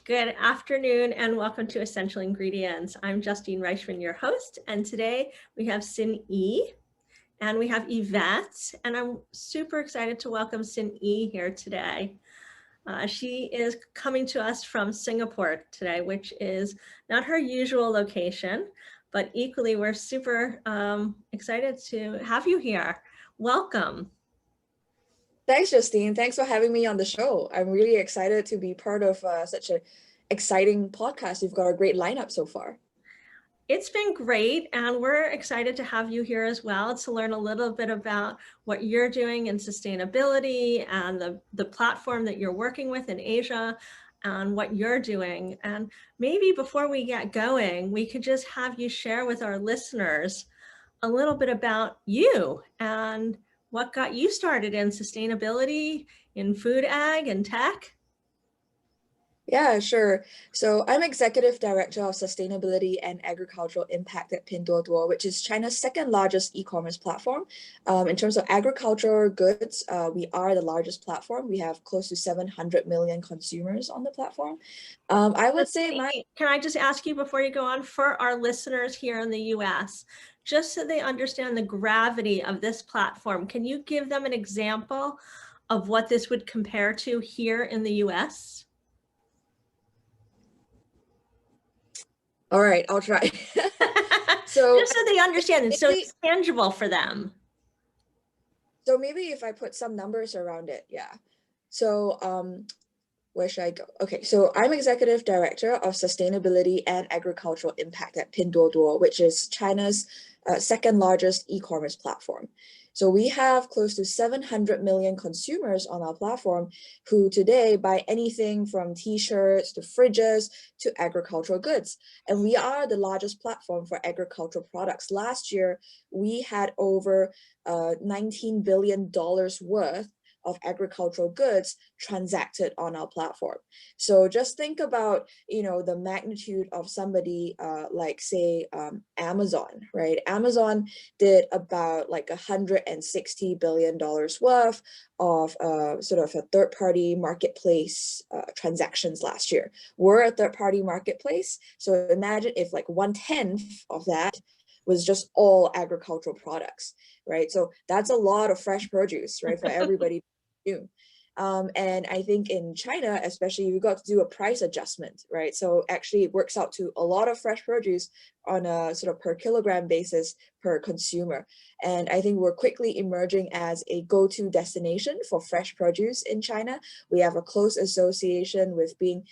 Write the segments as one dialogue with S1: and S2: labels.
S1: Good afternoon and welcome to Essential Ingredients. I'm Justine Reichman, your host, and today we have Xinyi and we have Yvette, and I'm super excited to welcome Xinyi here today. She is coming to us from Singapore today, which is not her usual location, but equally we're super excited to have you here. Welcome.
S2: Thanks, Justine. Thanks for having me on the show. I'm really excited to be part of such an exciting podcast. You've got a great lineup so far.
S1: It's been great, and we're excited to have you here as well to learn a little bit about what you're doing in sustainability and the platform that you're working with in Asia and what you're doing. And maybe before we get going, we could just have you share with our listeners a little bit about you and what got you started in sustainability, in food ag and tech.
S2: Yeah, sure. So I'm Executive Director of Sustainability and Agricultural Impact at Pinduoduo, which is China's second largest e-commerce platform. In terms of agricultural goods, we are the largest platform. We have close to 700 million consumers on the platform. I would say
S1: Can I just ask you before you go on, for our listeners here in the US, just so they understand the gravity of this platform, can you give them an example of what this would compare to here in the US?
S2: All right, I'll try.
S1: So just so they understand, and so
S2: maybe,
S1: it's tangible for them.
S2: So maybe if I put some numbers around it, yeah. So where should I go? Okay, so I'm Executive Director of Sustainability and Agricultural Impact at Pinduoduo, which is China's second largest e-commerce platform. So we have close to 700 million consumers on our platform who today buy anything from t-shirts to fridges to agricultural goods. And we are the largest platform for agricultural products. Last year, we had over $19 billion worth of agricultural goods transacted on our platform. So just think about, the magnitude of somebody like say Amazon, right? Amazon did about like $160 billion worth of sort of a third-party marketplace transactions last year. We're a third-party marketplace. So imagine if like 1/10 of that was just all agricultural products, right? So that's a lot of fresh produce, right, for everybody to do. And I think in China, especially, you got to do a price adjustment, right? So actually it works out to a lot of fresh produce on a sort of per kilogram basis per consumer. And I think we're quickly emerging as a go-to destination for fresh produce in China. We have a close association with being,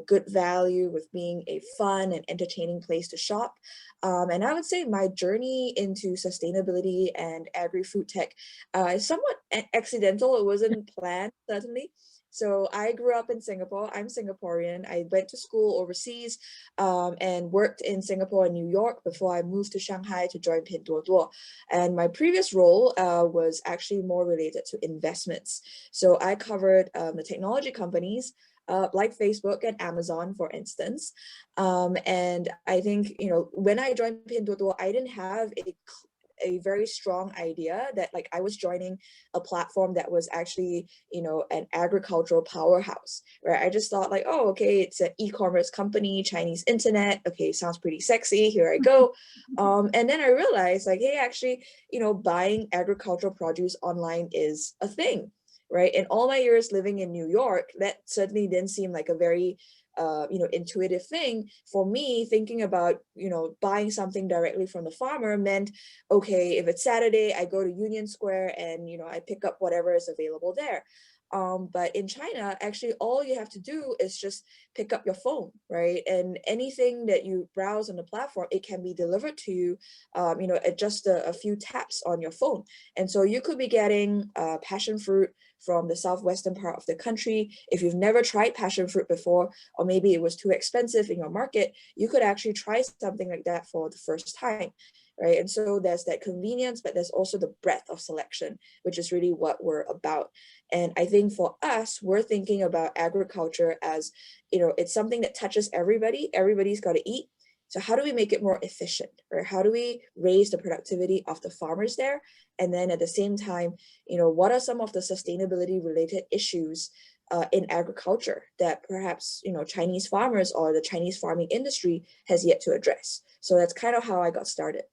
S2: good value, with being a fun and entertaining place to shop. And I would say my journey into sustainability and agri-food tech is somewhat accidental. It wasn't planned, certainly. So I grew up in Singapore. I'm Singaporean. I went to school overseas and worked in Singapore and New York before I moved to Shanghai to join Pinduoduo. And my previous role was actually more related to investments. So I covered the technology companies like Facebook and Amazon, for instance. And I think, when I joined Pinduoduo, I didn't have a very strong idea that like I was joining a platform that was actually, an agricultural powerhouse, right? I just thought like, oh, okay, it's an e-commerce company, Chinese internet. Okay, sounds pretty sexy. Here I go. And then I realized like, hey, actually, buying agricultural produce online is a thing, right? In all my years living in New York, that certainly didn't seem like a very intuitive thing for me. Thinking about, buying something directly from the farmer meant, okay, if it's Saturday, I go to Union Square and, I pick up whatever is available there. But in China, actually, all you have to do is just pick up your phone, right? And anything that you browse on the platform, it can be delivered to you, at just a few taps on your phone. And so you could be getting passion fruit from the southwestern part of the country. If you've never tried passion fruit before, or maybe it was too expensive in your market, you could actually try something like that for the first time, right? And so there's that convenience, but there's also the breadth of selection, which is really what we're about. And I think for us, we're thinking about agriculture as, it's something that touches everybody. Everybody's got to eat. So how do we make it more efficient, or how do we raise the productivity of the farmers there? And then at the same time, what are some of the sustainability related issues in agriculture that perhaps, Chinese farmers or the Chinese farming industry has yet to address. So that's kind of how I got started.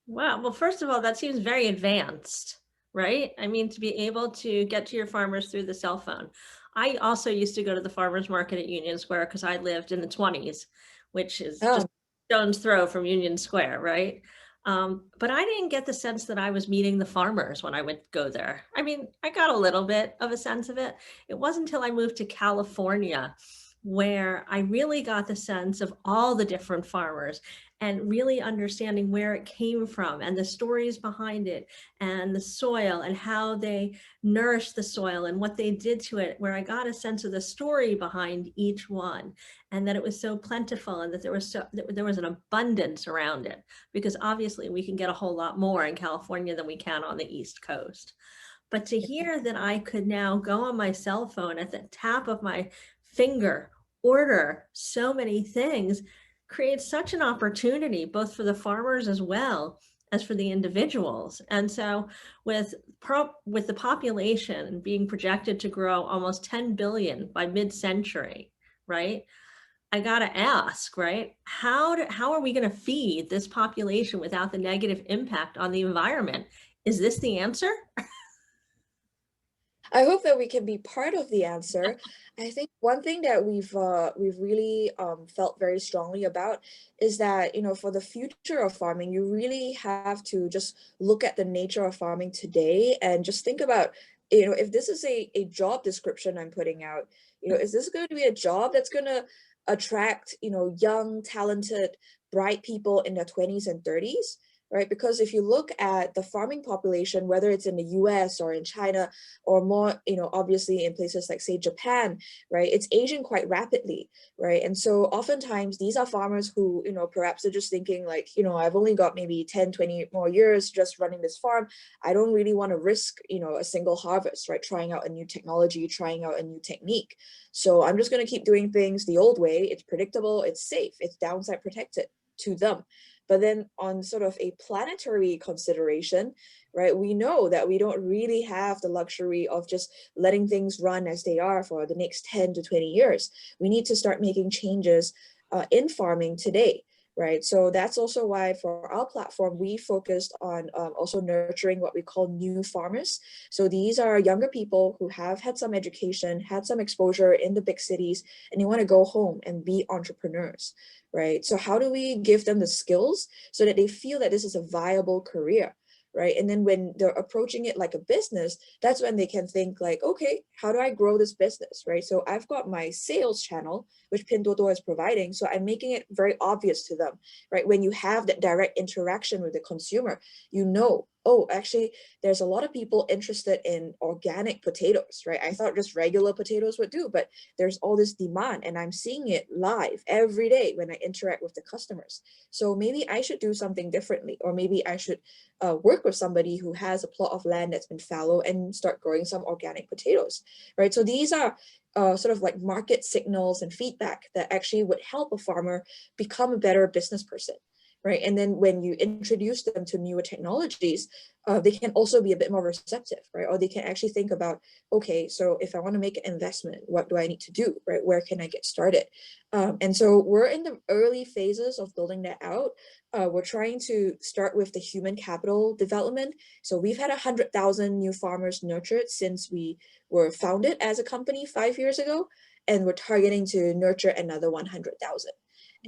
S1: Wow. Well, first of all, that seems very advanced, right? I mean, to be able to get to your farmers through the cell phone. I also used to go to the farmers market at Union Square because I lived in the 20s, which is just
S2: Um,
S1: stone's throw from Union Square, right? But I didn't get the sense that I was meeting the farmers when I would go there. I mean, I got a little bit of a sense of it. It wasn't until I moved to California where I really got the sense of all the different farmers and really understanding where it came from and the stories behind it and the soil and how they nourished the soil and what they did to it, where I got a sense of the story behind each one and that it was so plentiful and that there was an abundance around it, because obviously we can get a whole lot more in California than we can on the East Coast. But to hear that I could now go on my cell phone at the tap of my finger, order so many things, creates such an opportunity, both for the farmers as well as for the individuals. And so with the population being projected to grow almost 10 billion by mid-century, right? I gotta ask, right? How are we gonna feed this population without the negative impact on the environment? Is this the answer?
S2: I hope that we can be part of the answer. I think one thing that we've really felt very strongly about is that, for the future of farming, you really have to just look at the nature of farming today and just think about, if this is a job description I'm putting out, is this going to be a job that's going to attract, young, talented, bright people in their 20s and 30s? Right? Because if you look at the farming population, whether it's in the US or in China, or more, obviously in places like, say, Japan, right? It's aging quite rapidly, right? And so oftentimes these are farmers who, perhaps are just thinking like, I've only got maybe 10, 20 more years just running this farm. I don't really want to risk, a single harvest, right? Trying out a new technology, trying out a new technique. So I'm just going to keep doing things the old way. It's predictable, it's safe, it's downside protected to them. But then on sort of a planetary consideration, right, we know that we don't really have the luxury of just letting things run as they are for the next 10 to 20 years. We need to start making changes in farming today. Right. So that's also why for our platform, we focused on also nurturing what we call new farmers. So these are younger people who have had some education, had some exposure in the big cities, and they want to go home and be entrepreneurs. Right. So how do we give them the skills so that they feel that this is a viable career? Right. And then when they're approaching it like a business, that's when they can think like, okay, how do I grow this business? Right. So I've got my sales channel, which Pinduoduo is providing. So I'm making it very obvious to them, right? When you have that direct interaction with the consumer, oh, actually, there's a lot of people interested in organic potatoes, right? I thought just regular potatoes would do, but there's all this demand and I'm seeing it live every day when I interact with the customers. So maybe I should do something differently, or maybe I should work with somebody who has a plot of land that's been fallow and start growing some organic potatoes, right? So these are sort of like market signals and feedback that actually would help a farmer become a better business person, right? And then when you introduce them to newer technologies, they can also be a bit more receptive, right? Or they can actually think about, okay, so if I want to make an investment, what do I need to do, right? Where can I get started? And so we're in the early phases of building that out. We're trying to start with the human capital development. So we've had 100,000 new farmers nurtured since we were founded as a company 5 years ago, and we're targeting to nurture another 100,000.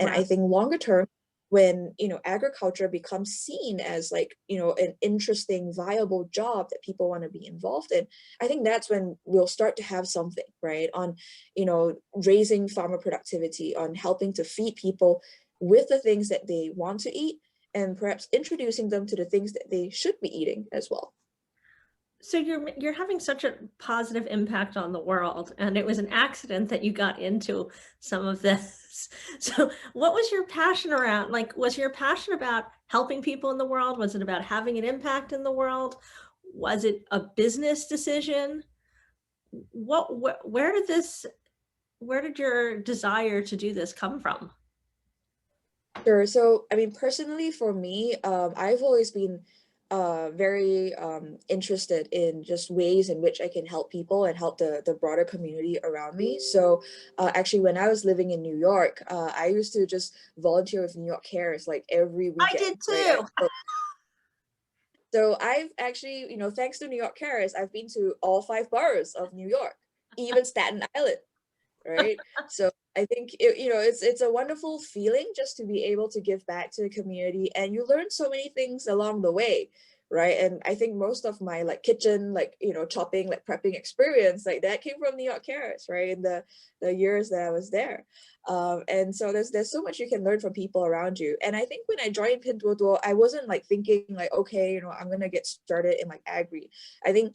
S2: And
S1: Wow.
S2: I think longer term, when agriculture becomes seen as like an interesting, viable job that people want to be involved in, I think that's when we'll start to have something, right, on raising farmer productivity, on helping to feed people with the things that they want to eat, and perhaps introducing them to the things that they should be eating as well.
S1: So you're having such a positive impact on the world, and it was an accident that you got into some of this. So what was your passion around? Like, was your passion about helping people in the world? Was it about having an impact in the world? Was it a business decision? Where did your desire to do this come from?
S2: Sure. So, I mean, personally, for me, I've always been very interested in just ways in which I can help people and help the broader community around me. So actually, when I was living in New York, I used to just volunteer with New York Cares like every
S1: I
S2: weekend,
S1: did
S2: right?
S1: too.
S2: So I've actually, thanks to New York Cares, I've been to all 5 boroughs of New York, even Staten Island, right? So I think it's a wonderful feeling just to be able to give back to the community, and you learn so many things along the way, right? And I think most of my like kitchen, like chopping, like prepping experience, like that came from New York Cares, right? In the years that I was there. And so there's so much you can learn from people around you. And I think when I joined Pinduoduo, I wasn't like thinking like, okay, I'm gonna get started in like agri. I think,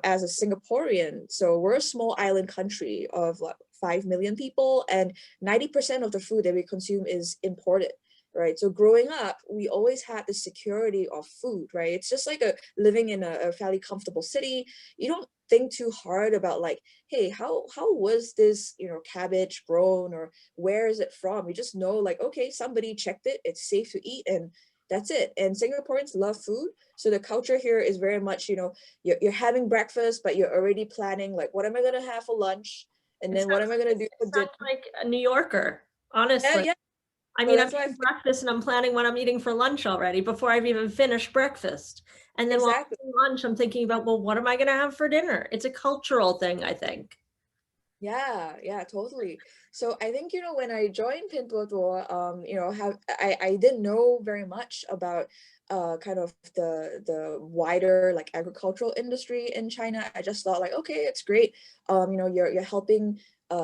S2: as a Singaporean, so we're a small island country of like 5 million people, and 90% of the food that we consume is imported. Right. So growing up, we always had the security of food, right? It's just like living in a fairly comfortable city. You don't think too hard about like, hey, how was this, cabbage grown, or where is it from? You just know like, okay, somebody checked it, it's safe to eat, and that's it. And Singaporeans love food. So the culture here is very much, you're having breakfast, but you're already planning like, what am I gonna have for lunch? And
S1: It
S2: then what am I gonna do
S1: it
S2: for dinner?
S1: sounds like a New Yorker,
S2: Yeah,
S1: honestly.
S2: yeah.
S1: I
S2: So
S1: mean, I'm
S2: that's why I
S1: eating
S2: feel
S1: breakfast and I'm planning what I'm eating for lunch already before I've even finished breakfast. And then while I'm
S2: exactly.
S1: eating lunch, I'm thinking about, well, what am I going to have for dinner? It's a cultural thing, I think.
S2: Yeah, yeah, totally. So I think, when I joined Pinduoduo, have I didn't know very much about kind of the wider like agricultural industry in China. I just thought like, okay, it's great. You're helping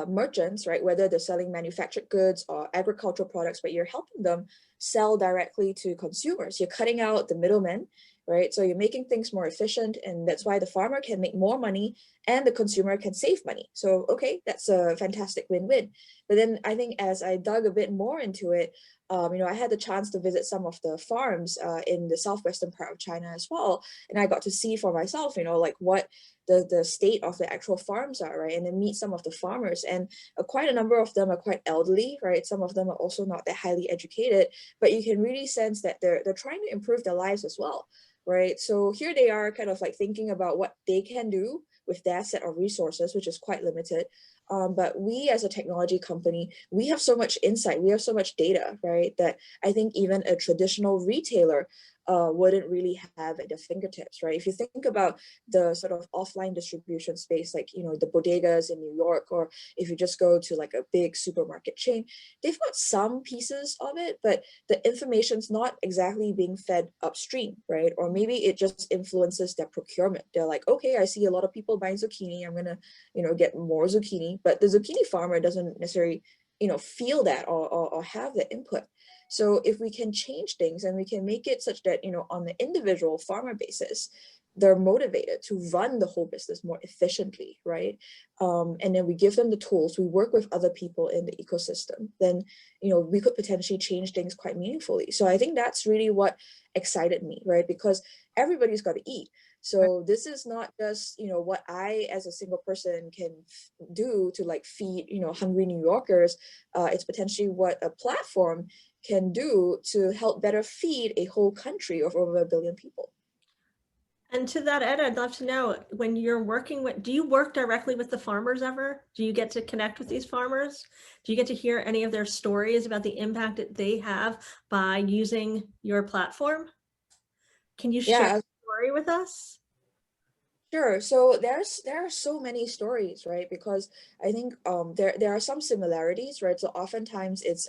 S2: merchants, right? Whether they're selling manufactured goods or agricultural products, but you're helping them sell directly to consumers. You're cutting out the middlemen, right? So you're making things more efficient, and that's why the farmer can make more money and the consumer can save money. So, okay, that's a fantastic win-win. But then I think as I dug a bit more into it, I had the chance to visit some of the farms in the southwestern part of China as well. And I got to see for myself, like what the state of the actual farms are, right? And then meet some of the farmers. And quite a number of them are quite elderly, right? Some of them are also not that highly educated, but you can really sense that they're trying to improve their lives as well, right? So here they are kind of like thinking about what they can do with their set of resources, which is quite limited. But we as a technology company, we have so much insight, we have so much data, right? That I think even a traditional retailer wouldn't really have at their fingertips, right? If you think about the sort of offline distribution space, like, the bodegas in New York, or if you just go to like a big supermarket chain, they've got some pieces of it, but the information's not exactly being fed upstream, right? Or maybe it just influences their procurement. They're like, okay, I see a lot of people buying zucchini, I'm gonna, get more zucchini, but the zucchini farmer doesn't necessarily, feel that or have the input. So if we can change things and we can make it such that, on the individual farmer basis, they're motivated to run the whole business more efficiently, right? And then we give them the tools, we work with other people in the ecosystem, then, we could potentially change things quite meaningfully. So I think that's really what excited me, right? Because everybody's got to eat. So this is not just, what I as a single person can do to like feed, hungry New Yorkers. It's potentially what a platform can do to help better feed a whole country of over 1 billion people.
S1: And to that end, I'd love to know, when you're working with, do you work directly with the farmers ever? Do you get to connect with these farmers? Do you get to hear any of their stories about the impact that they have by using your platform? Can you share
S2: Yeah,
S1: a story with us?
S2: sure. So there are so many stories, right? Because I think there are some similarities, right? So oftentimes it's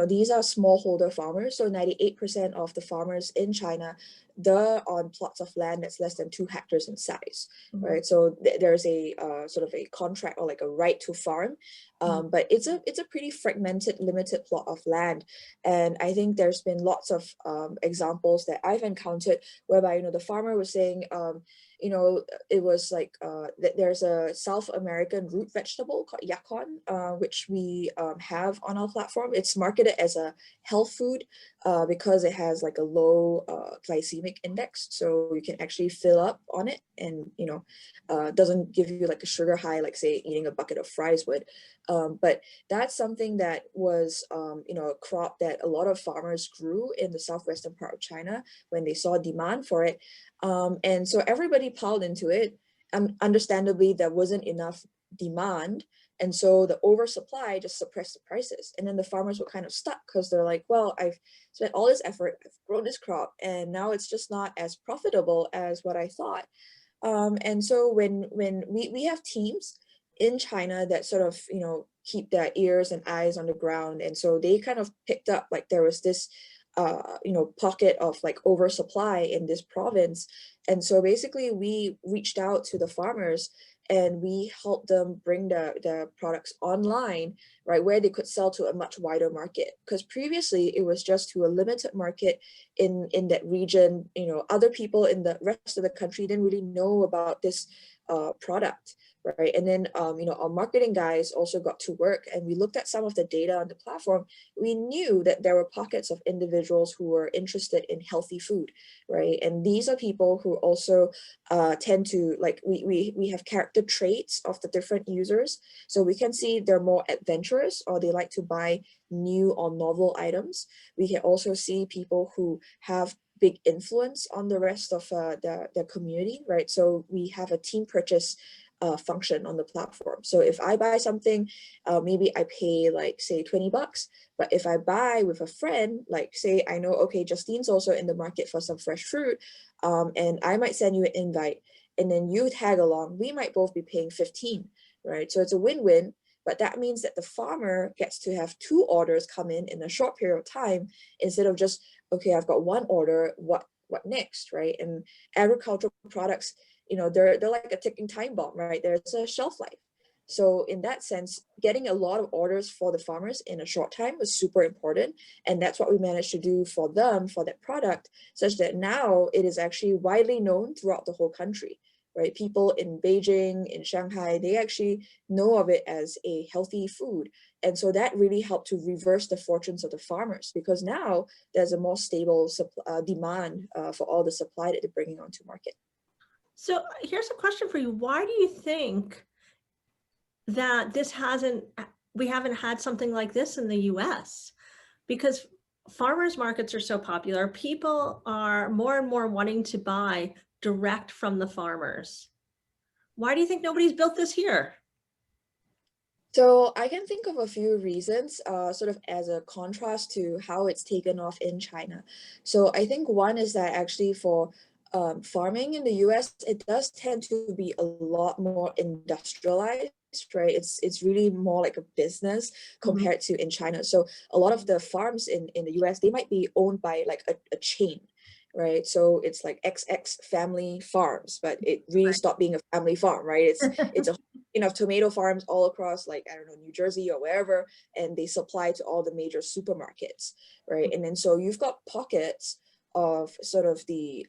S2: these are smallholder farmers. So 98% of the farmers in China, they're on plots of land that's less than 2 hectares in size,
S1: Mhm.
S2: right? So there's a sort of a contract or like a right to farm, but it's a pretty fragmented, limited plot of land. And I think there's been lots of examples that I've encountered whereby the farmer was saying it was like there's a South American root vegetable called yacon, which we have on our platform. It's marketed marketed as a health food because it has like a low glycemic index, so you can actually fill up on it, and doesn't give you like a sugar high like say eating a bucket of fries would. But that's something that was a crop that a lot of farmers grew in the southwestern part of China when they saw demand for it, and so everybody piled into it. Understandably, there wasn't enough demand, and so the oversupply just suppressed the prices, and then the farmers were kind of stuck because they're like, well, I've spent all this effort, I've grown this crop, and now it's just not as profitable as what I thought. And so when we have teams in China that sort of keep their ears and eyes on the ground, and so they kind of picked up like there was this pocket of like oversupply in this province, and so basically we reached out to the farmers and we helped them bring the products online, right, where they could sell to a much wider market, because previously it was just to a limited market in that region. Other people in the rest of the country didn't really know about this product, right? And then our marketing guys also got to work, and we looked at some of the data on the platform. We knew that there were pockets of individuals who were interested in healthy food, right? And these are people who also tend to like, we have character traits of the different users, so we can see they're more adventurous or they like to buy new or novel items. We can also see people who have big influence on the rest of the community, right? So we have a team purchase function on the platform. So if I buy something, maybe I pay like say $20, but if I buy with a friend, like say I know, okay, Justine's also in the market for some fresh fruit, and I might send you an invite, and then you tag along, we might both be paying 15, right? So it's a win-win. But that means that the farmer gets to have 2 orders come in a short period of time, instead of just, okay, I've got 1 order, what next, right? And agricultural products, they're like a ticking time bomb, right? There's a shelf life. So in that sense, getting a lot of orders for the farmers in a short time was super important. And that's what we managed to do for them, for that product, such that now it is actually widely known throughout the whole country, right? People in Beijing, in Shanghai, they actually know of it as a healthy food. And so that really helped to reverse the fortunes of the farmers, because now there's a more stable demand for all the supply that they're bringing onto market.
S1: So here's a question for you. Why do you think that we haven't had something like this in the US? Because farmers markets are so popular. People are more and more wanting to buy direct from the farmers. Why do you think nobody's built this here?
S2: So I can think of a few reasons, sort of as a contrast to how it's taken off in China. So I think one is that actually for farming in the US, it does tend to be a lot more industrialized, right? It's really more like a business compared to in China. So a lot of the farms in the US, they might be owned by like a chain, right? So it's like XX family farms, but it really stopped being a family farm, right? It's a of tomato farms all across, like, I don't know, New Jersey or wherever, and they supply to all the major supermarkets, right? And then so you've got pockets of sort of the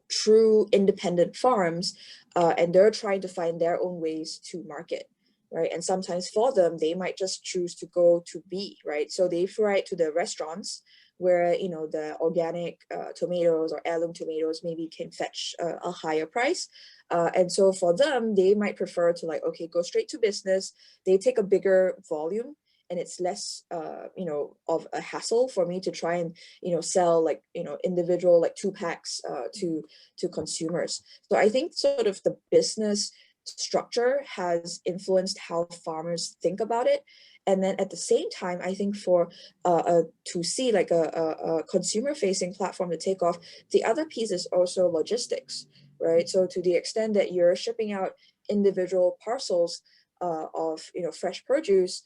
S2: true independent farms, and they're trying to find their own ways to market, right? And sometimes for them, they might just choose to go to B, right? So they fly it to the restaurants where, the organic tomatoes or heirloom tomatoes maybe can fetch a higher price. And so for them, they might prefer to like, okay, go straight to business. They take a bigger volume, and it's less, of a hassle for me to try and, sell like, individual like 2 packs to consumers. So I think sort of the business structure has influenced how farmers think about it. And then at the same time, I think for to see like a consumer facing platform to take off, the other piece is also logistics, right? So to the extent that you're shipping out individual parcels of fresh produce,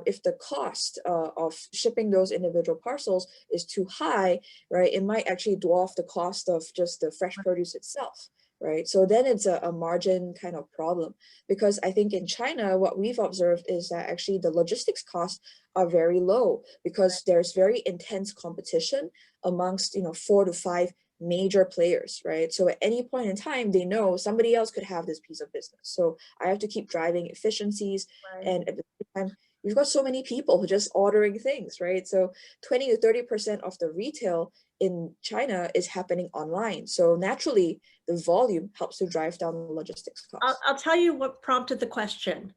S2: if the cost of shipping those individual parcels is too high, right, it might actually dwarf the cost of just the fresh produce itself, right? So then it's a margin kind of problem, because I think in China, what we've observed is that actually the logistics costs are very low, because there's very intense competition amongst 4 to 5 major players, right? So at any point in time, they know somebody else could have this piece of business. So I have to keep driving efficiencies. And at the same time, we've got so many people who just ordering things, right? So 20 to 30% of the retail in China is happening online. So naturally, the volume helps to drive down the logistics costs.
S1: I'll tell you what prompted the question.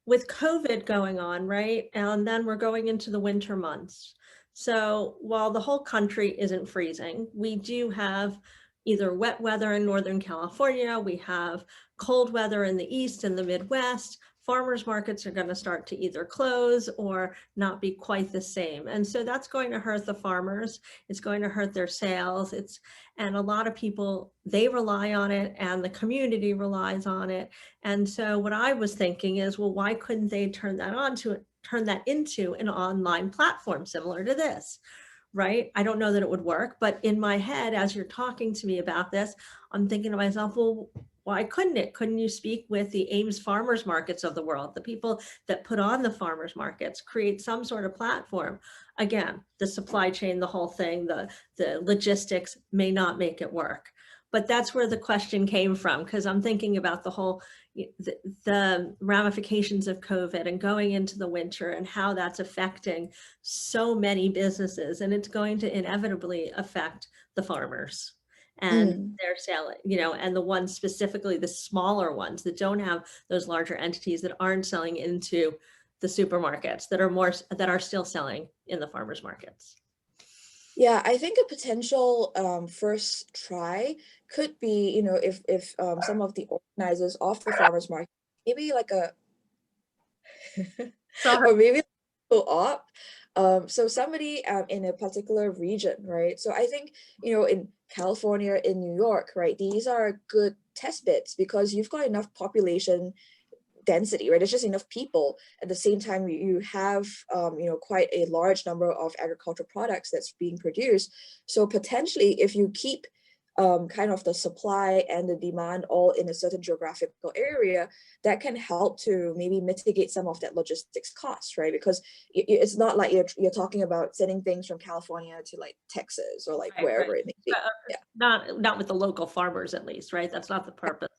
S1: With COVID going on, right? And then we're going into the winter months. So while the whole country isn't freezing, we do have either wet weather in Northern California, we have cold weather in the East and the Midwest. Farmers markets are going to start to either close or not be quite the same. And so that's going to hurt the farmers. It's going to hurt their sales. And a lot of people, they rely on it and the community relies on it. And so what I was thinking is, well, why couldn't they turn that into an online platform similar to this? Right? I don't know that it would work, but in my head, as you're talking to me about this, I'm thinking to myself, well, why couldn't it? Couldn't you speak with the Ames farmers markets of the world, the people that put on the farmers markets, create some sort of platform? Again, the supply chain, the whole thing, the logistics may not make it work. But that's where the question came from, because I'm thinking about the whole, the ramifications of COVID and going into the winter and how that's affecting so many businesses. And it's going to inevitably affect the farmers and their selling, and the ones specifically, the smaller ones that don't have those larger entities that aren't selling into the supermarkets, that are still selling in the farmers markets.
S2: Yeah, I think a potential first try could be, if some of the organizers of the farmers market, maybe like a,
S1: Sorry.
S2: or maybe co-op, so somebody in a particular region, right? So I think, in California, in New York, right, these are good test bits because you've got enough population density, right? There's just enough people. At the same time, you have, quite a large number of agricultural products that's being produced. So potentially, if you keep kind of the supply and the demand all in a certain geographical area, that can help to maybe mitigate some of that logistics cost, right? Because it's not like you're talking about sending things from California to like Texas or like
S1: Right,
S2: wherever it may be. Yeah.
S1: not with the local farmers, at least, right? That's not the purpose.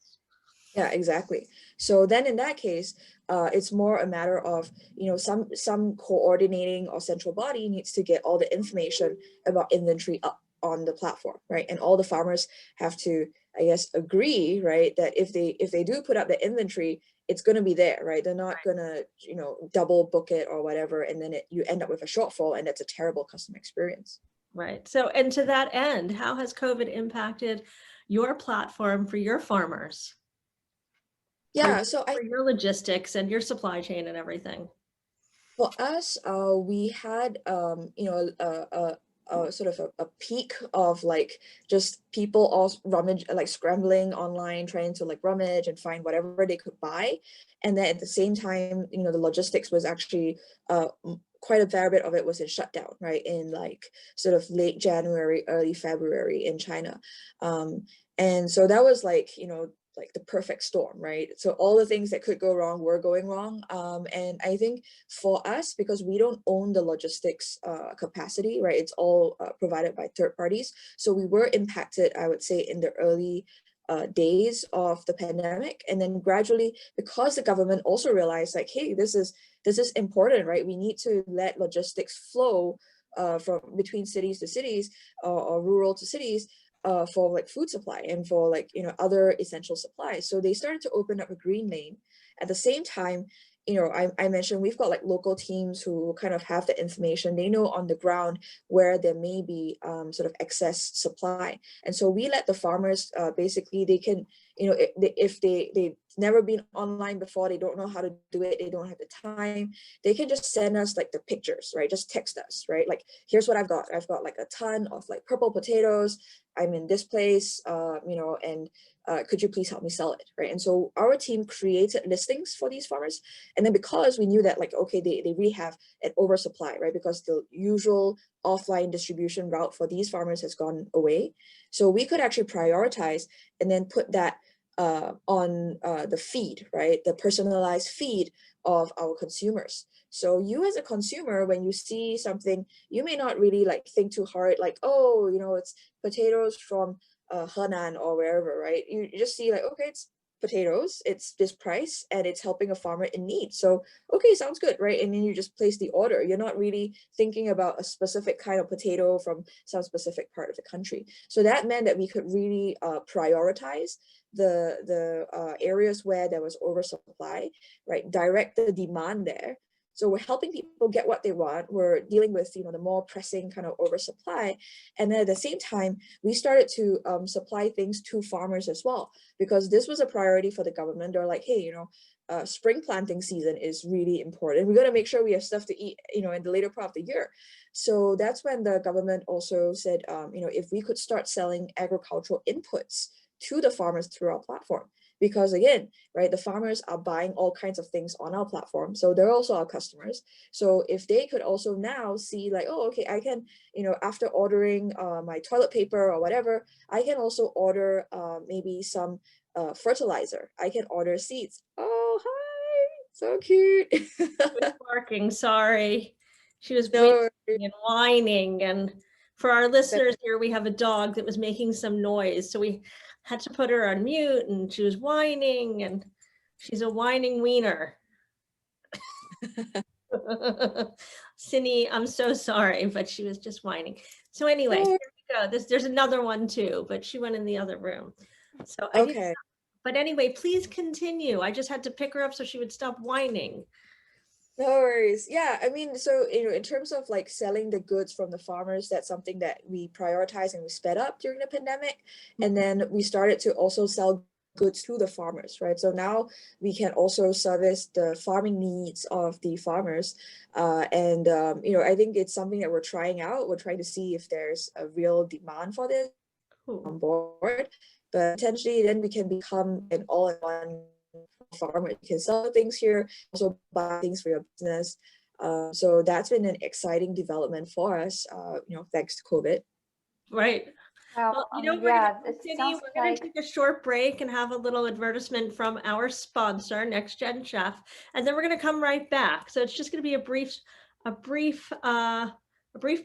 S2: Yeah, exactly. So then in that case, it's more a matter of, some coordinating or central body needs to get all the information about inventory up on the platform, right? And all the farmers have to, I guess, agree, right, that if they do put up the inventory, it's going to be there, right? They're not going to, double book it or whatever, and then you end up with a shortfall, and that's a terrible customer experience.
S1: Right. So, and to that end, how has COVID impacted your platform for your farmers?
S2: Yeah, so
S1: For your logistics and your supply chain and everything.
S2: for us, we had sort of a peak of like just people all rummage, like scrambling online, trying to like rummage and find whatever they could buy, and then at the same time, the logistics was actually quite a fair bit of it was in shutdown, right, in like sort of late January, early February in China, and so that was like the perfect storm, right? So all the things that could go wrong were going wrong. And I think for us, because we don't own the logistics capacity, right? It's all provided by third parties. So we were impacted, I would say, in the early days of the pandemic. And then gradually, because the government also realized like, hey, this is important, right? We need to let logistics flow from between cities to cities or rural to cities, for like food supply and for like other essential supplies. So they started to open up a green lane. At the same time, I mentioned we've got like local teams who kind of have the information. They know on the ground where there may be sort of excess supply, and so we let the farmers basically, they can, if they've never been online before, they don't know how to do it, they don't have the time, they can just send us like the pictures, right? Just text us, right? Like, here's what I've got like a ton of like purple potatoes, I'm in this place, and could you please help me sell it, right? And so our team created listings for these farmers. And then because we knew that like, okay, they really have an oversupply, right? Because the usual offline distribution route for these farmers has gone away. So we could actually prioritize and then put that on the feed, right? The personalized feed of our consumers. So you as a consumer, when you see something, you may not really like think too hard, like, oh, it's potatoes from Henan or wherever, right? You just see like, okay, it's potatoes, it's this price, and it's helping a farmer in need. So, okay, sounds good, right? And then you just place the order. You're not really thinking about a specific kind of potato from some specific part of the country. So that meant that we could really prioritize the areas where there was oversupply, right? Direct the demand there. So we're helping people get what they want. We're dealing with, the more pressing kind of oversupply. And then at the same time, we started to supply things to farmers as well, because this was a priority for the government. They're like, hey, spring planting season is really important. We got to make sure we have stuff to eat, in the later part of the year. So that's when the government also said, if we could start selling agricultural inputs to the farmers through our platform. Because again, right, the farmers are buying all kinds of things on our platform. So they're also our customers. So if they could also now see like, oh, okay, I can, after ordering my toilet paper or whatever, I can also order maybe some fertilizer. I can order seeds. Oh, hi, so cute.
S1: She was barking, sorry. She was
S2: No,
S1: and whining. And for our listeners here, we have a dog that was making some noise. So we had to put her on mute, and she was whining, and she's a whining wiener. Xinyi, I'm so sorry, but she was just whining. So anyway, here we go. There's another one too, but she went in the other room. So I didn't,
S2: okay.
S1: but anyway, please continue. I just had to pick her up so she would stop whining.
S2: No worries. Yeah, I mean, so in terms of like selling the goods from the farmers, that's something that we prioritize and we sped up during the pandemic. And then we started to also sell goods to the farmers, right? So now we can also service the farming needs of the farmers. I think it's something that we're trying out. We're trying to see if there's a real demand for this on board. But potentially then we can become an all-in-one farmer. You can sell things here, also buy things for your business. So that's been an exciting development for us, thanks to COVID.
S1: Right.
S3: Well,
S1: Well,
S3: yeah, it
S1: Cindy,
S3: sounds
S1: we're going
S3: like
S1: to take a short break and have a little advertisement from our sponsor, Next Gen Chef, and then we're going to come right back. So it's just going to be a brief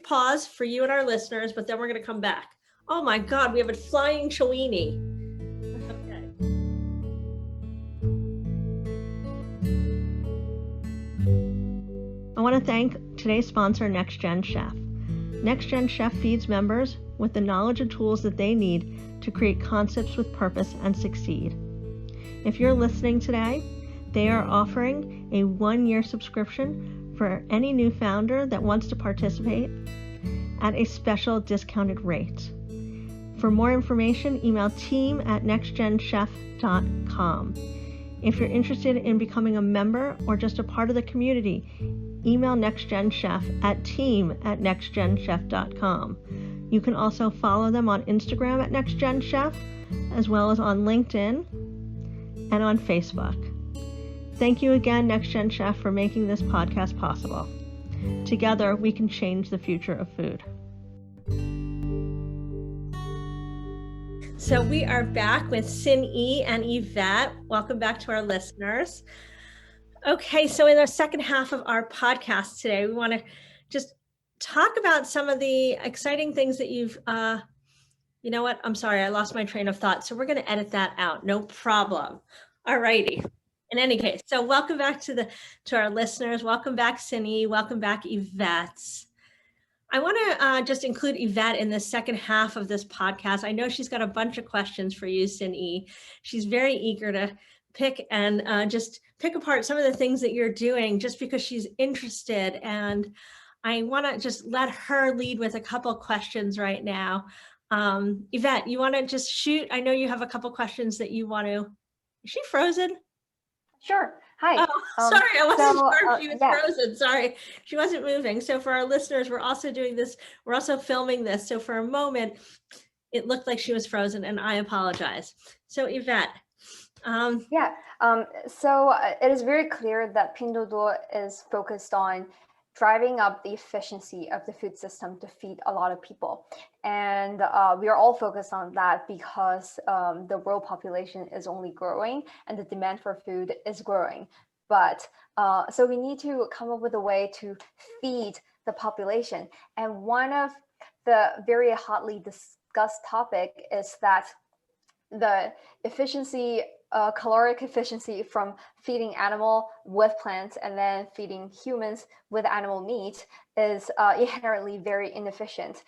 S1: pause for you and our listeners, but then we're going to come back. Oh my God, we have a flying Chowini. Okay. I want to thank today's sponsor, Next Gen Chef. Next Gen Chef feeds members with the knowledge and tools that they need to create concepts with purpose and succeed. If you're listening today, they are offering a 1-year subscription for any new founder that wants to participate at a special discounted rate. For more information, email team@nextgenchef.com. If you're interested in becoming a member or just a part of the community, email NextGenChef at team@nextgenchef.com. You can also follow them on Instagram at NextGenChef, as well as on LinkedIn and on Facebook. Thank you again, NextGen Chef, for making this podcast possible. Together, we can change the future of food. So we are back with Xinyi and Yvette. Welcome back to our listeners. Okay, so in the second half of our podcast today, we want to just talk about some of the exciting things that you've, you know what? I'm sorry, I lost my train of thought. So we're going to edit that out. No problem. All righty. In any case, so welcome back to our listeners. Welcome back, Xinyi. Welcome back, Yvette. I want to just include Yvette in the second half of this podcast. I know she's got a bunch of questions for you, Xinyi. She's very eager to pick and just pick apart some of the things that you're doing just because she's interested. And I want to just let her lead with a couple of questions right now. Yvette, you want to just shoot? I know you have a couple of questions that you want to. Is she frozen?
S3: Sure. Hi.
S1: Oh, sorry, I wasn't sure if she was frozen. Sorry, she wasn't moving. So for our listeners, we're also doing this. We're also filming this. So for a moment, it looked like she was frozen, and I apologize. So Yvette.
S3: So it is very clear that Pinduoduo is focused on driving up the efficiency of the food system to feed a lot of people. And we are all focused on that because the world population is only growing and the demand for food is growing. But so we need to come up with a way to feed the population. And one of the very hotly discussed topic is that the efficiency caloric efficiency from feeding animal with plants and then feeding humans with animal meat is inherently very inefficient.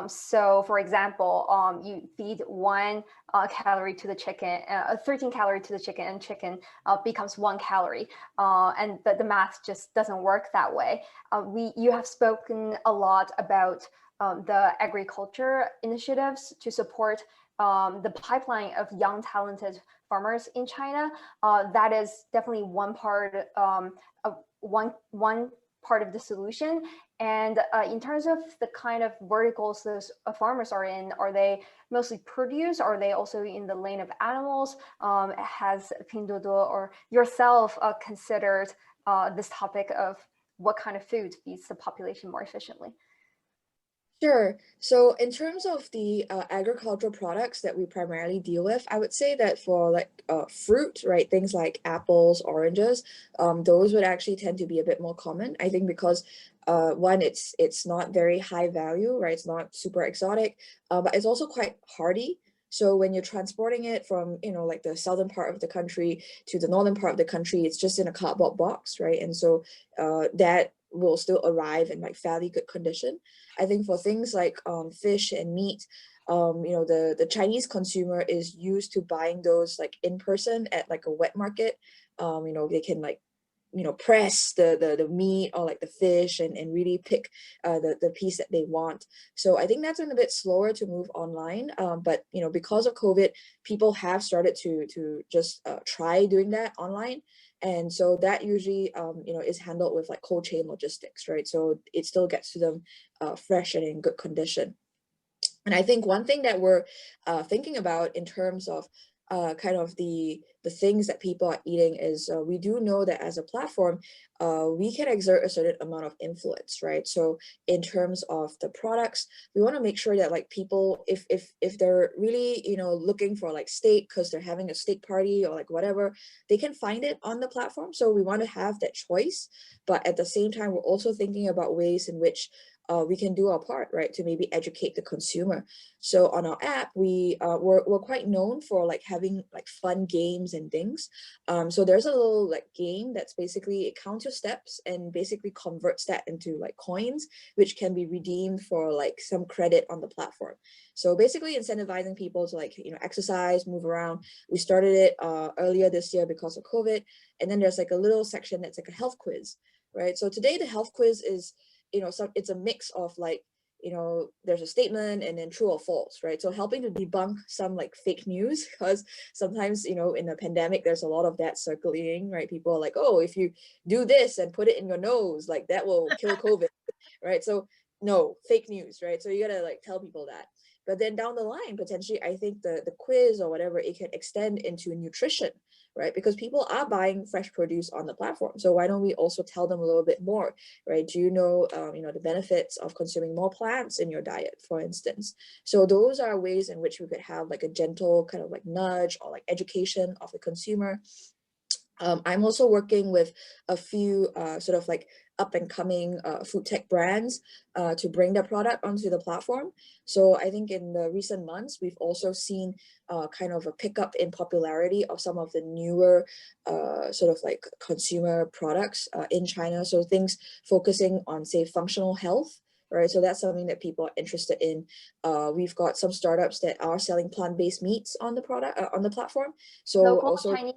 S3: So for example, you feed 1 calorie to the chicken, 13 calorie to the chicken, and chicken becomes 1 calorie. And the math just doesn't work that way. You have spoken a lot about the agriculture initiatives to support the pipeline of young, talented farmers in China. That is definitely one part of the solution. And in terms of the kind of verticals those farmers are in, are they mostly produce? Are they also in the lane of animals? Has Pinduoduo or yourself considered this topic of what kind of food feeds the population more efficiently?
S2: Sure. So in terms of the agricultural products that we primarily deal with, I would say that for like fruit, right, things like apples, oranges, those would actually tend to be a bit more common. I think because one, it's not very high value, right? It's not super exotic, but it's also quite hardy. So when you're transporting it from, like the southern part of the country to the northern part of the country, it's just in a cardboard box, right? And so that will still arrive in like fairly good condition. I think for things like fish and meat, the Chinese consumer is used to buying those like in person at like a wet market. They can like press the meat or like the fish and really pick the piece that they want. So I think that's been a bit slower to move online. But because of COVID, people have started to just try doing that online. And so that usually is handled with like cold chain logistics, right? So it still gets to them fresh and in good condition. And I think one thing that we're thinking about in terms of kind of the things that people are eating is we do know that as a platform, we can exert a certain amount of influence, right? So in terms of the products, we want to make sure that like people, if they're really, looking for like steak because they're having a steak party or like whatever, they can find it on the platform. So we want to have that choice. But at the same time, we're also thinking about ways in which we can do our part, right, to maybe educate the consumer. So on our app, we're quite known for like having like fun games and things. So there's a little like game that's basically, it counts your steps and basically converts that into like coins, which can be redeemed for like some credit on the platform. So basically incentivizing people to like, exercise, move around. We started it earlier this year because of COVID. And then there's like a little section that's like a health quiz, right? So today the health quiz is, it's a mix of like, there's a statement and then true or false, right? So helping to debunk some like fake news, because sometimes, in a pandemic, there's a lot of that circulating, right? People are like, oh, if you do this and put it in your nose, like that will kill COVID, right? So no, fake news, right? So you gotta like tell people that. But then down the line, potentially, I think the quiz or whatever, it can extend into nutrition, right? Because people are buying fresh produce on the platform. So why don't we also tell them a little bit more, right? Do you know, the benefits of consuming more plants in your diet, for instance? So those are ways in which we could have like a gentle kind of like nudge or like education of the consumer. I'm also working with a few sort of like up and coming food tech brands to bring their product onto the platform. So I think in the recent months, we've also seen kind of a pickup in popularity of some of the newer sort of like consumer products in China. So things focusing on, say, functional health. Right, so that's something that people are interested in. We've got some startups that are selling plant-based meats on the product on the platform. So
S3: Local
S2: also
S3: Chinese,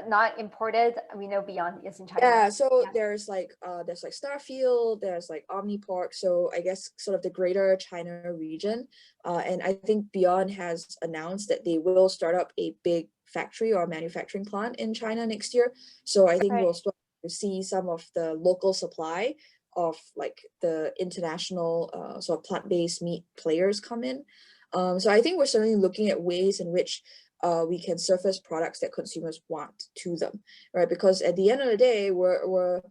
S3: not imported. We know Beyond is in China.
S2: yeah, so
S3: Yeah.
S2: there's like Starfield, there's like Omnipork, so I guess sort of the greater China region. And I think Beyond has announced that they will start up a big factory or manufacturing plant in China next year. So I think
S3: Right.
S2: we'll start to see some of the local supply of like the international sort of plant-based meat players come in. So I think we're certainly looking at ways in which we can surface products that consumers want to them, right? Because at the end of the day, we're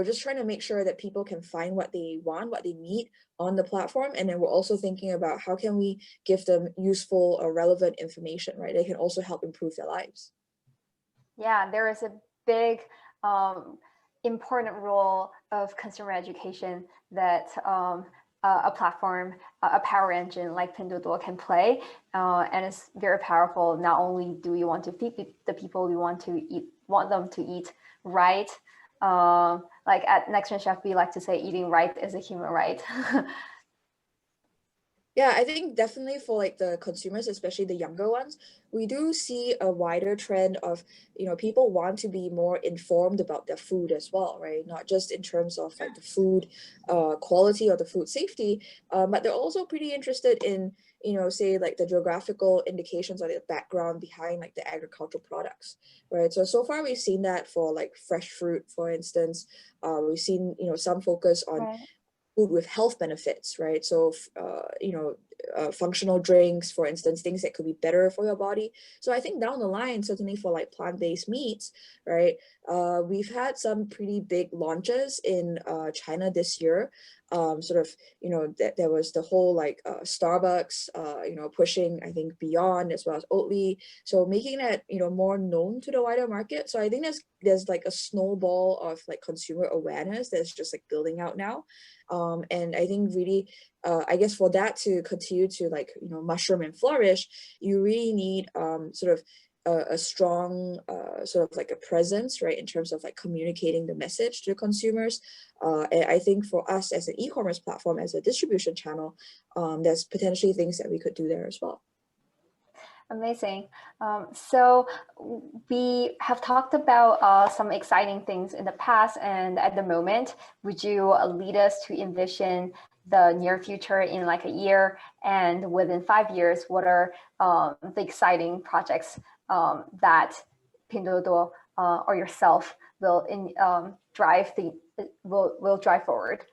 S2: just trying to make sure that people can find what they want, what they need on the platform, and then we're also thinking about how can we give them useful or relevant information, right? They can also help improve their lives.
S3: Yeah, there is a big important role of consumer education that a platform, a power engine like Pinduoduo can play, and it's very powerful. Not only do we want to feed the people, we want them to eat right. Like at Next Gen Chef, we like to say eating right is a human right.
S2: Yeah, I think definitely for like the consumers, especially the younger ones, we do see a wider trend of, people want to be more informed about their food as well, right? Not just in terms of like the food quality or the food safety, but they're also pretty interested in, say like the geographical indications or the background behind like the agricultural products, right? So far we've seen that for like fresh fruit, for instance. We've seen, some focus on
S3: Right.
S2: food with health benefits, right? So, functional drinks, for instance, things that could be better for your body. So I think down the line, certainly for like plant-based meats, right? We've had some pretty big launches in China this year. Sort of, there was the whole like Starbucks, pushing, I think, Beyond as well as Oatly. So making that, more known to the wider market. So I think there's like a snowball of like consumer awareness that's just like building out now. And I think really, I guess for that to continue to like, mushroom and flourish, you really need sort of a strong sort of like a presence, right, in terms of like communicating the message to the consumers. And I think for us as an e-commerce platform, as a distribution channel, there's potentially things that we could do there as well.
S3: Amazing. So we have talked about some exciting things in the past and at the moment. Would you lead us to envision the near future in like a year, and within 5 years, what are the exciting projects that Pinduoduo or yourself will drive forward?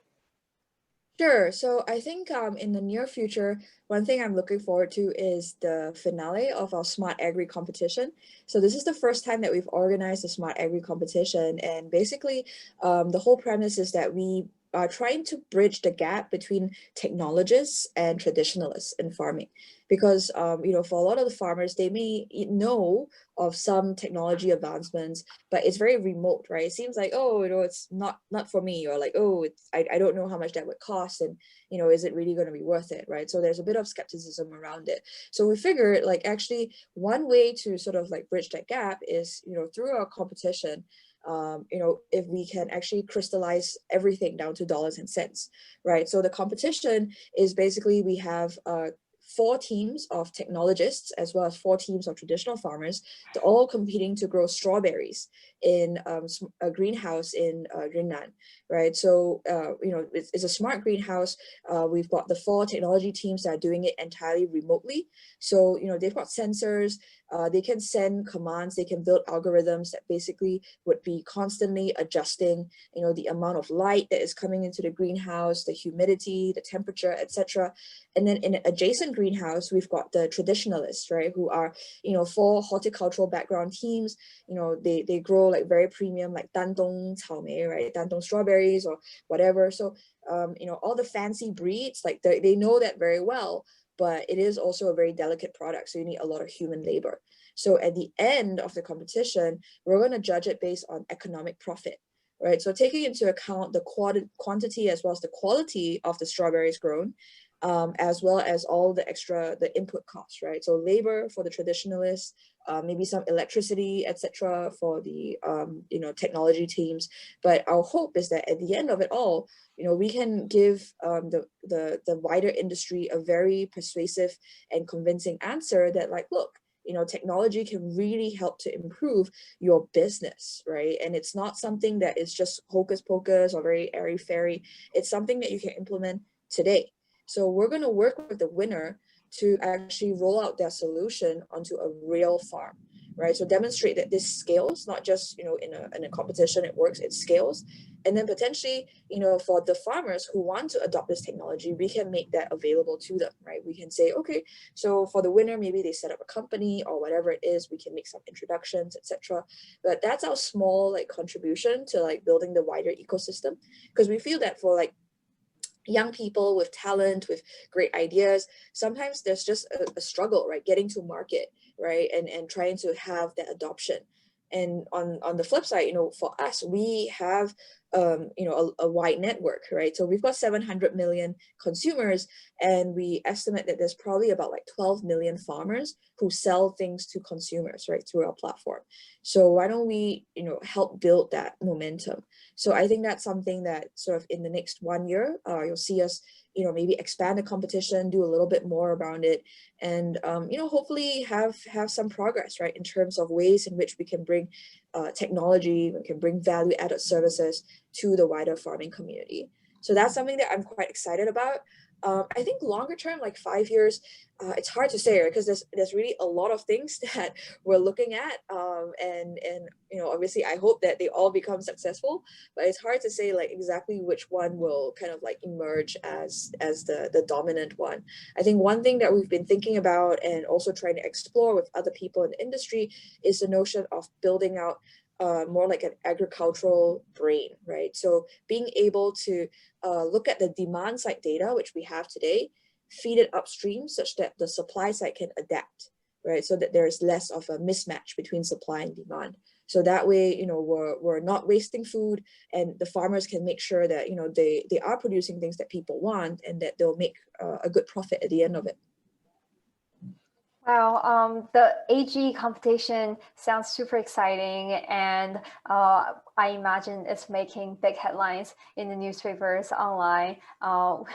S2: Sure. So I think in the near future, one thing I'm looking forward to is the finale of our Smart Agri competition. So this is the first time that we've organized a Smart Agri competition. And basically, the whole premise is that we are trying to bridge the gap between technologists and traditionalists in farming. Because, for a lot of the farmers, they may know of some technology advancements, but it's very remote, right? It seems like, oh, it's not for me, or like, oh, I don't know how much that would cost, and is it really going to be worth it, right? So there's a bit of skepticism around it. So we figured like actually one way to sort of like bridge that gap is, through our competition, if we can actually crystallize everything down to dollars and cents, right? So the competition is basically we have 4 teams of technologists as well as 4 teams of traditional farmers. They're all competing to grow strawberries in a greenhouse in Yunnan, right? So, it's a smart greenhouse. We've got the 4 technology teams that are doing it entirely remotely. So, they've got sensors, they can send commands, they can build algorithms that basically would be constantly adjusting, the amount of light that is coming into the greenhouse, the humidity, the temperature, etc. And then in an adjacent greenhouse, we've got the traditionalists, right, who are, 4 horticultural background teams. They grow like very premium, like dandong caomei, right, dandong strawberries or whatever. So, all the fancy breeds, like they know that very well, but it is also a very delicate product. So you need a lot of human labor. So at the end of the competition, we're going to judge it based on economic profit, right? So taking into account the quantity as well as the quality of the strawberries grown, as well as all the input costs, right? So labor for the traditionalists, maybe some electricity, etc. for the technology teams. But our hope is that at the end of it all, we can give the wider industry a very persuasive and convincing answer that, like, look, technology can really help to improve your business, right? And it's not something that is just hocus pocus or very airy-fairy. It's something that you can implement today. So we're going to work with the winner to actually roll out their solution onto a real farm, right? So demonstrate that this scales, not just, in a competition, it works, it scales. And then potentially, for the farmers who want to adopt this technology, we can make that available to them, right? We can say, okay, so for the winner, maybe they set up a company or whatever it is, we can make some introductions, etc. But that's our small like contribution to like building the wider ecosystem, because we feel that for like young people with talent, with great ideas, sometimes there's just a struggle, right? Getting to market, right? And trying to have that adoption. And on the flip side, for us, we have a wide network, right? So we've got 700 million consumers, and we estimate that there's probably about like 12 million farmers who sell things to consumers, right, through our platform. So why don't we, help build that momentum? So I think that's something that sort of in the next 1 year, you'll see us, maybe expand the competition, do a little bit more around it, and hopefully have some progress, right, in terms of ways in which we can bring technology, we can bring value-added services to the wider farming community. So that's something that I'm quite excited about. I think longer term, like 5 years, it's hard to say, right? Because there's really a lot of things that we're looking at, and obviously I hope that they all become successful, but it's hard to say like exactly which one will kind of like emerge as the dominant one. I think one thing that we've been thinking about and also trying to explore with other people in the industry is the notion of building out more like an agricultural brain, right? So being able to look at the demand side data, which we have today, feed it upstream such that the supply side can adapt, right? So that there's less of a mismatch between supply and demand. So that way, we're not wasting food, and the farmers can make sure that, they are producing things that people want, and that they'll make a good profit at the end of it.
S3: Wow, the AG competition sounds super exciting, and I imagine it's making big headlines in the newspapers online.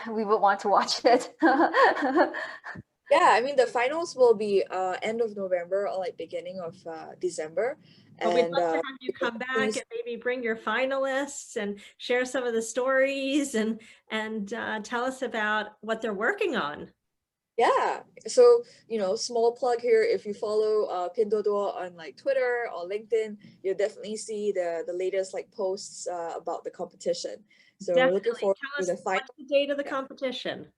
S3: We would want to watch it.
S2: Yeah, I mean, the finals will be end of November or like beginning of December.
S1: Well, we'd
S2: And
S1: love to have you come back and maybe bring your finalists and share some of the stories and tell us about what they're working on.
S2: yeah, so small plug here. If you follow Pinduoduo on like Twitter or LinkedIn, you'll definitely see the latest like posts about the competition. So we're looking forward to the final.
S1: What's the date of the competition?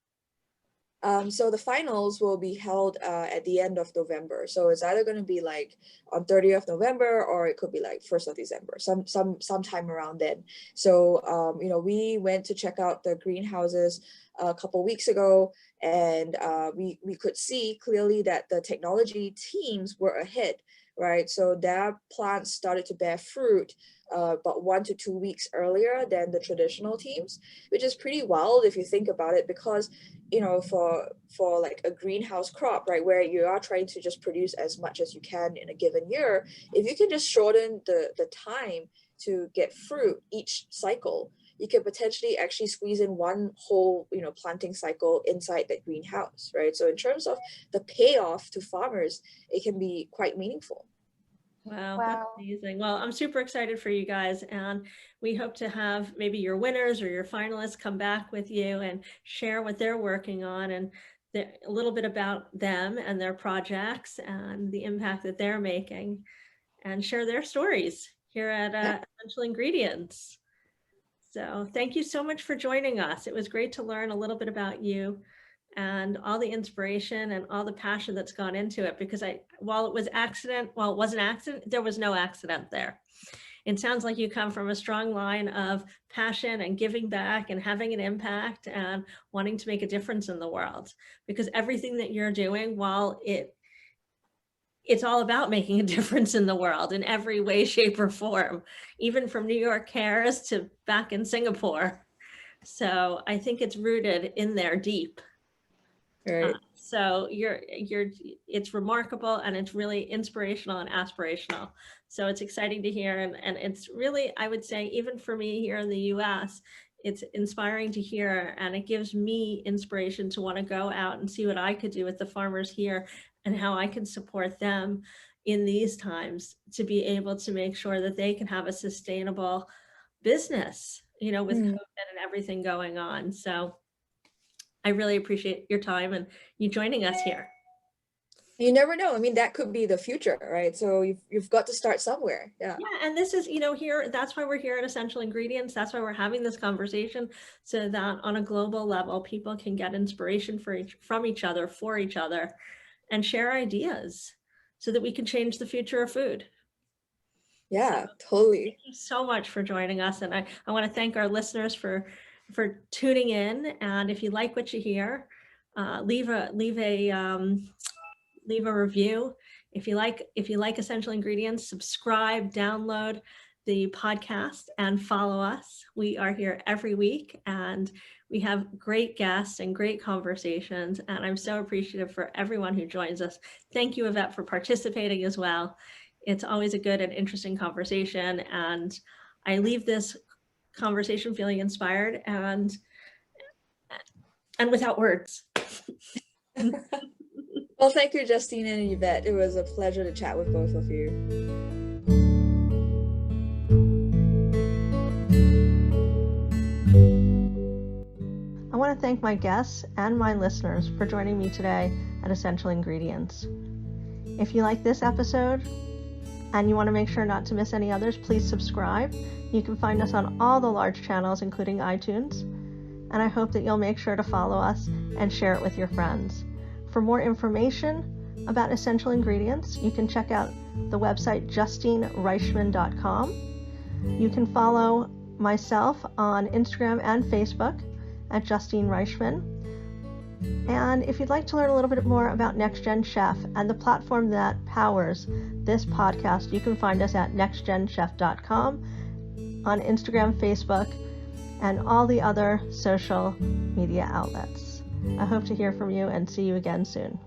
S2: So the finals will be held at the end of November. So it's either going to be like on 30th of November, or it could be like 1st of December, sometime around then. So we went to check out the greenhouses a couple weeks ago, and we could see clearly that the technology teams were ahead, right? So their plants started to bear fruit about 1 to 2 weeks earlier than the traditional teams, which is pretty wild if you think about it, because for like a greenhouse crop, right, where you are trying to just produce as much as you can in a given year, if you can just shorten the time to get fruit each cycle, you could potentially actually squeeze in one whole planting cycle inside that greenhouse, right? So in terms of the payoff to farmers, it can be quite meaningful.
S1: Wow, that's amazing. Well, I'm super excited for you guys, and we hope to have maybe your winners or your finalists come back with you and share what they're working on and a little bit about them and their projects and the impact that they're making, and share their stories here at Essential Ingredients. So thank you so much for joining us. It was great to learn a little bit about you and all the inspiration and all the passion that's gone into it, because while it wasn't accident, there was no accident there. It sounds like you come from a strong line of passion and giving back and having an impact and wanting to make a difference in the world, because everything that you're doing, while it's all about making a difference in the world in every way, shape, or form, even from New York Cares to back in Singapore. So I think it's rooted in there deep.
S2: Right.
S1: So it's remarkable, and it's really inspirational and aspirational. So it's exciting to hear, and it's really, I would say, even for me here in the US, it's inspiring to hear, and it gives me inspiration to want to go out and see what I could do with the farmers here and how I can support them in these times to be able to make sure that they can have a sustainable business, with COVID and everything going on. So I really appreciate your time and you joining us here.
S2: You never know. I mean, that could be the future, right? So you've got to start somewhere. Yeah.
S1: Yeah, and this is, here, that's why we're here at Essential Ingredients. That's why we're having this conversation, so that on a global level, people can get inspiration from each other, for each other, and share ideas so that we can change the future of food.
S2: Yeah, totally.
S1: Thank you so much for joining us. And I want to thank our listeners for tuning in. And if you like what you hear, leave a leave a review. If you like essential ingredients, subscribe, download the podcast, and follow us. We are here every week, and we have great guests and great conversations, and I'm so appreciative for everyone who joins us. Thank you, Yvette, for participating as well. It's always a good and interesting conversation, and I leave this conversation feeling inspired and without words.
S2: Well, thank you, Justine and Yvette. It was a pleasure to chat with both of you.
S1: I want to thank my guests and my listeners for joining me today at Essential Ingredients. If you like this episode and you want to make sure not to miss any others, please subscribe. You can find us on all the large channels, including iTunes. And I hope that you'll make sure to follow us and share it with your friends. For more information about Essential Ingredients, you can check out the website justinereichman.com. You can follow myself on Instagram and Facebook at Justine Reichman. And if you'd like to learn a little bit more about Next Gen Chef and the platform that powers this podcast, you can find us at nextgenchef.com, on Instagram, Facebook, and all the other social media outlets. I hope to hear from you and see you again soon.